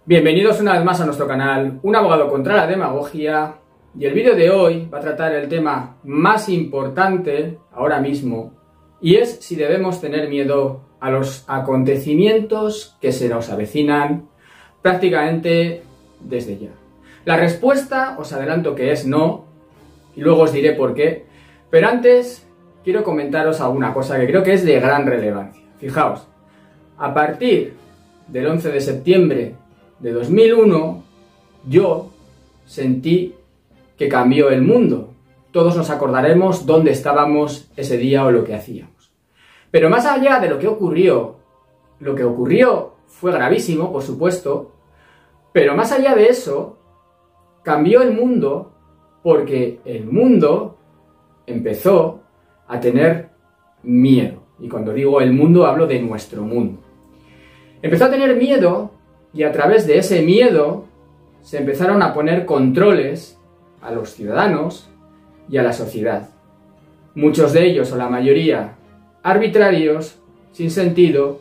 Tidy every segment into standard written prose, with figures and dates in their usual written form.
Bienvenidos una vez más a nuestro canal, un abogado contra la demagogia, y el vídeo de hoy va a tratar el tema más importante ahora mismo, y es si debemos tener miedo a los acontecimientos que se nos avecinan prácticamente desde ya. La respuesta os adelanto que es no, y luego os diré por qué, pero antes quiero comentaros alguna cosa que creo que es de gran relevancia. Fijaos, a partir del 11 de septiembre de 2001, yo sentí que cambió el mundo. Todos nos acordaremos dónde estábamos ese día o lo que hacíamos. Pero más allá de lo que ocurrió fue gravísimo, por supuesto, pero más allá de eso, cambió el mundo porque el mundo empezó a tener miedo. Y cuando digo el mundo, hablo de nuestro mundo. Empezó a tener miedo y a través de ese miedo se empezaron a poner controles a los ciudadanos y a la sociedad. Muchos de ellos, o la mayoría, arbitrarios, sin sentido,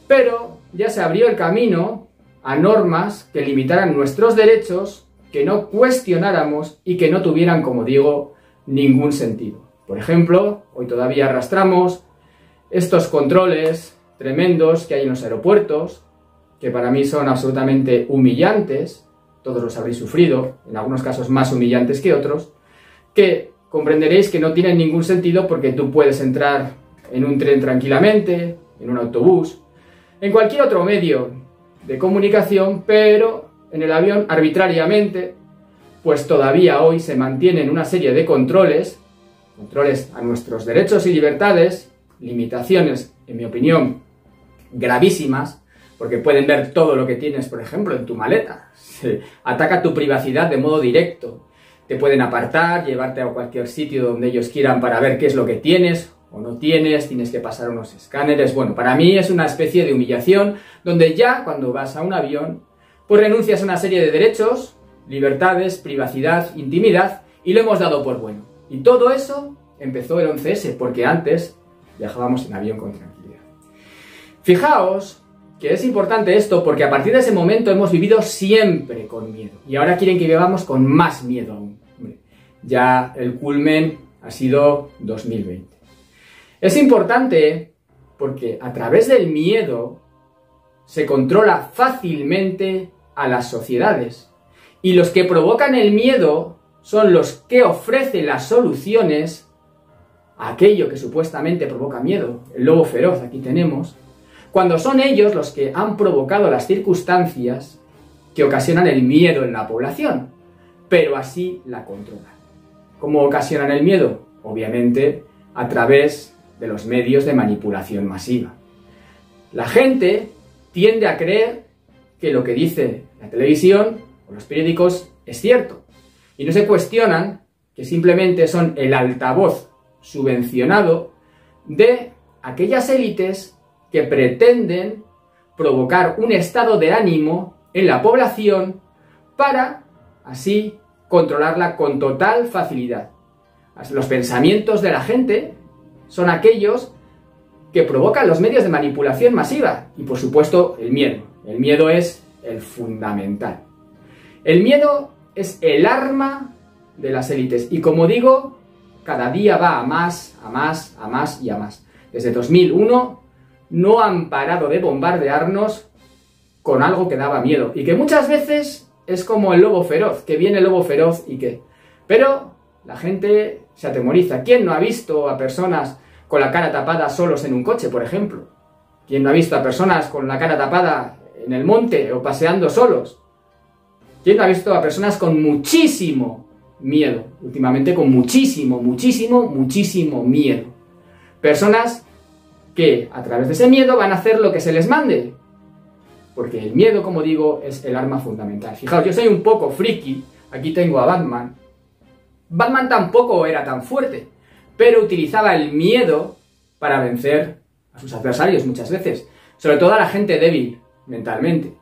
pero ya se abrió el camino a normas que limitaran nuestros derechos, que no cuestionáramos y que no tuvieran, como digo, ningún sentido. Por ejemplo, hoy todavía arrastramos estos controles tremendos que hay en los aeropuertos, que para mí son absolutamente humillantes, todos los habréis sufrido, en algunos casos más humillantes que otros, que comprenderéis que no tienen ningún sentido porque tú puedes entrar en un tren tranquilamente, en un autobús, en cualquier otro medio de comunicación, pero en el avión arbitrariamente, pues todavía hoy se mantienen una serie de controles a nuestros derechos y libertades, limitaciones, en mi opinión, gravísimas, porque pueden ver todo lo que tienes, por ejemplo, en tu maleta. Se ataca tu privacidad de modo directo. Te pueden apartar, llevarte a cualquier sitio donde ellos quieran para ver qué es lo que tienes o no tienes, tienes que pasar unos escáneres. Bueno, para mí es una especie de humillación, donde ya cuando vas a un avión, pues renuncias a una serie de derechos, libertades, privacidad, intimidad, y lo hemos dado por bueno. Y todo eso empezó el 11S, porque antes viajábamos en avión con tranquilidad. Fijaos que es importante esto porque a partir de ese momento hemos vivido siempre con miedo. Y ahora quieren que vivamos con más miedo aún. Hombre, ya el culmen ha sido 2020. Es importante porque a través del miedo se controla fácilmente a las sociedades. Y los que provocan el miedo son los que ofrecen las soluciones a aquello que supuestamente provoca miedo. El lobo feroz, aquí tenemos. Cuando son ellos los que han provocado las circunstancias que ocasionan el miedo en la población, pero así la controlan. ¿Cómo ocasionan el miedo? Obviamente a través de los medios de manipulación masiva. La gente tiende a creer que lo que dice la televisión o los periódicos es cierto, y no se cuestionan que simplemente son el altavoz subvencionado de aquellas élites que pretenden provocar un estado de ánimo en la población para así controlarla con total facilidad. Los pensamientos de la gente son aquellos que provocan los medios de manipulación masiva y, por supuesto, el miedo. El miedo es el fundamental. El miedo es el arma de las élites y, como digo, cada día va a más, a más, a más y a más. Desde 2001 no han parado de bombardearnos con algo que daba miedo. Y que muchas veces es como el lobo feroz, que viene el lobo feroz y qué. Pero la gente se atemoriza. ¿Quién no ha visto a personas con la cara tapada solos en un coche, por ejemplo? ¿Quién no ha visto a personas con la cara tapada en el monte o paseando solos? ¿Quién no ha visto a personas con muchísimo miedo? Últimamente con muchísimo miedo. Personas que a través de ese miedo van a hacer lo que se les mande. Porque el miedo, como digo, es el arma fundamental. Fijaos, yo soy un poco friki, aquí tengo a Batman. Batman tampoco era tan fuerte, pero utilizaba el miedo para vencer a sus adversarios muchas veces. Sobre todo a la gente débil mentalmente.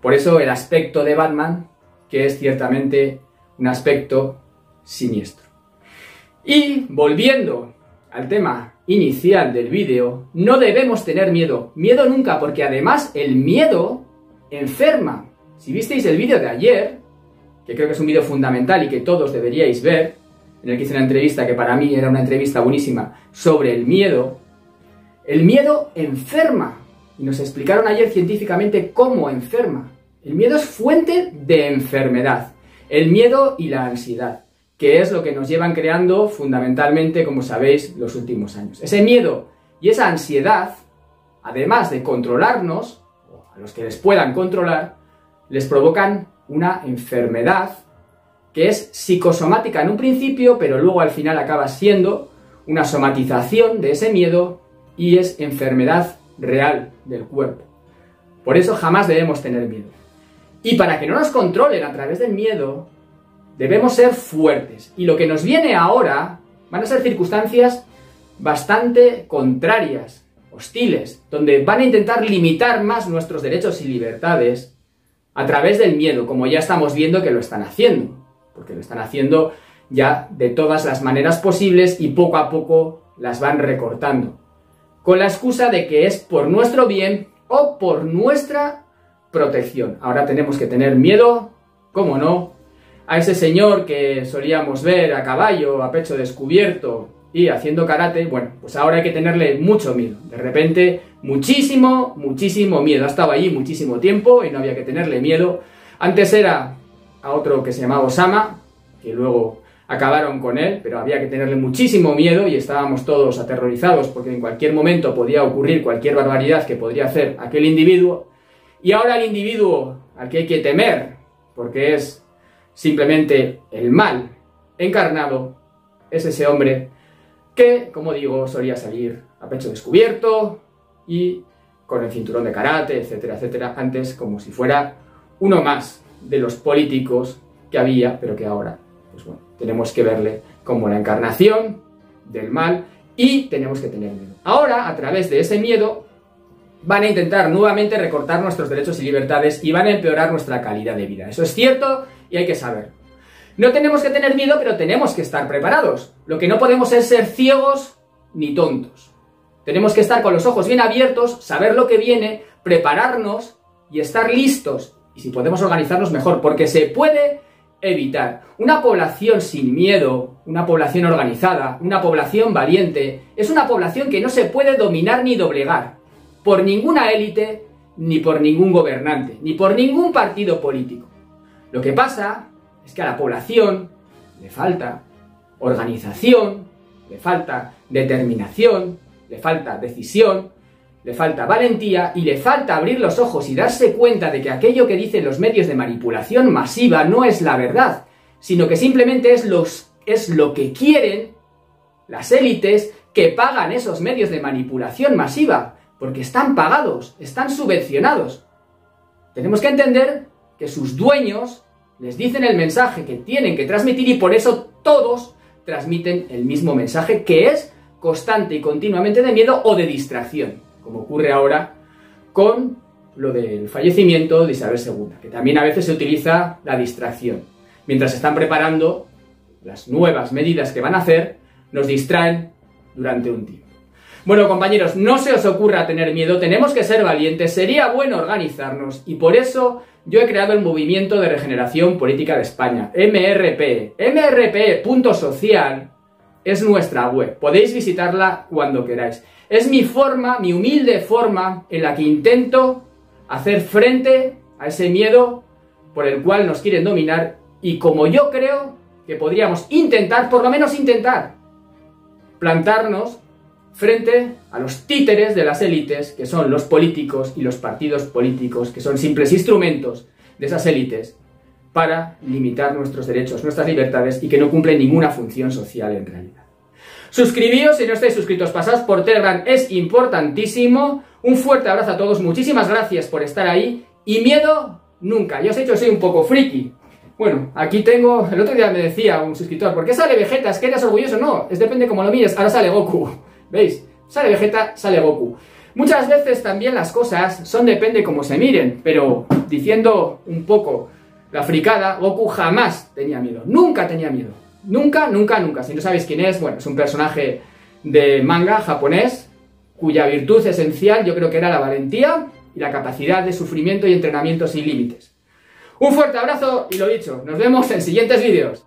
Por eso el aspecto de Batman, que es ciertamente un aspecto siniestro. Y volviendo al tema inicial del vídeo, no debemos tener miedo. Miedo nunca, porque además el miedo enferma. Si visteis el vídeo de ayer, que creo que es un vídeo fundamental y que todos deberíais ver, en el que hice una entrevista que para mí era una entrevista buenísima sobre el miedo enferma. Y nos explicaron ayer científicamente cómo enferma. El miedo es fuente de enfermedad. El miedo y la ansiedad, que es lo que nos llevan creando fundamentalmente, como sabéis, los últimos años. Ese miedo y esa ansiedad, además de controlarnos, o a los que les puedan controlar, les provocan una enfermedad que es psicosomática en un principio, pero luego al final acaba siendo una somatización de ese miedo y es enfermedad real del cuerpo. Por eso jamás debemos tener miedo. Y para que no nos controlen a través del miedo, debemos ser fuertes. Y lo que nos viene ahora van a ser circunstancias bastante contrarias, hostiles, donde van a intentar limitar más nuestros derechos y libertades a través del miedo, como ya estamos viendo que lo están haciendo, porque lo están haciendo ya de todas las maneras posibles y poco a poco las van recortando, con la excusa de que es por nuestro bien o por nuestra protección. Ahora tenemos que tener miedo, cómo no, a ese señor que solíamos ver a caballo, a pecho descubierto y haciendo karate. Bueno, pues ahora hay que tenerle mucho miedo. De repente, muchísimo miedo. Ha estado allí muchísimo tiempo y no había que tenerle miedo. Antes era a otro que se llamaba Osama, que luego acabaron con él, pero había que tenerle muchísimo miedo y estábamos todos aterrorizados porque en cualquier momento podía ocurrir cualquier barbaridad que podría hacer aquel individuo. Y ahora el individuo al que hay que temer, porque es simplemente el mal encarnado, es ese hombre que, como digo, solía salir a pecho descubierto y con el cinturón de karate, etcétera, etcétera, antes como si fuera uno más de los políticos que había, pero que ahora, pues bueno, tenemos que verle como la encarnación del mal y tenemos que tener miedo. Ahora, a través de ese miedo, van a intentar nuevamente recortar nuestros derechos y libertades y van a empeorar nuestra calidad de vida. Eso es cierto y hay que saberlo. No tenemos que tener miedo, pero tenemos que estar preparados. Lo que no podemos es ser ciegos ni tontos. Tenemos que estar con los ojos bien abiertos, saber lo que viene, prepararnos y estar listos. Y si podemos organizarnos mejor, porque se puede evitar. Una población sin miedo, una población organizada, una población valiente, es una población que no se puede dominar ni doblegar por ninguna élite, ni por ningún gobernante, ni por ningún partido político. Lo que pasa es que a la población le falta organización, le falta determinación, le falta decisión, le falta valentía y le falta abrir los ojos y darse cuenta de que aquello que dicen los medios de manipulación masiva no es la verdad, sino que simplemente es lo que quieren las élites que pagan esos medios de manipulación masiva, porque están pagados, están subvencionados. Tenemos que entender que sus dueños les dicen el mensaje que tienen que transmitir y por eso todos transmiten el mismo mensaje, que es constante y continuamente de miedo o de distracción, como ocurre ahora con lo del fallecimiento de Isabel II, que también a veces se utiliza la distracción. Mientras están preparando las nuevas medidas que van a hacer, nos distraen durante un tiempo. Bueno, compañeros, no se os ocurra tener miedo, tenemos que ser valientes, sería bueno organizarnos y por eso yo he creado el Movimiento de Regeneración Política de España, MRP. MRP.social es nuestra web, podéis visitarla cuando queráis. Es mi forma, mi humilde forma, en la que intento hacer frente a ese miedo por el cual nos quieren dominar y como yo creo que podríamos intentar, por lo menos intentar, plantarnos frente a los títeres de las élites, que son los políticos y los partidos políticos, que son simples instrumentos de esas élites para limitar nuestros derechos, nuestras libertades y que no cumplen ninguna función social en realidad. Suscribíos si no estáis suscritos, pasaos por Telegram, es importantísimo. Un fuerte abrazo a todos, muchísimas gracias por estar ahí y miedo nunca. Yo os he dicho que soy un poco friki. Bueno, aquí tengo, el otro día me decía un suscriptor, ¿por qué sale Vegeta? ¿Es que eres orgulloso? No, es depende cómo lo mires, ahora sale Goku. ¿Veis? Sale Vegeta, sale Goku. Muchas veces también las cosas son depende cómo se miren, pero diciendo un poco la fricada, Goku jamás tenía miedo, nunca tenía miedo. Nunca, nunca, nunca. Si no sabéis quién es, bueno, es un personaje de manga japonés, cuya virtud esencial yo creo que era la valentía y la capacidad de sufrimiento y entrenamiento sin límites. Un fuerte abrazo y lo dicho, nos vemos en siguientes vídeos.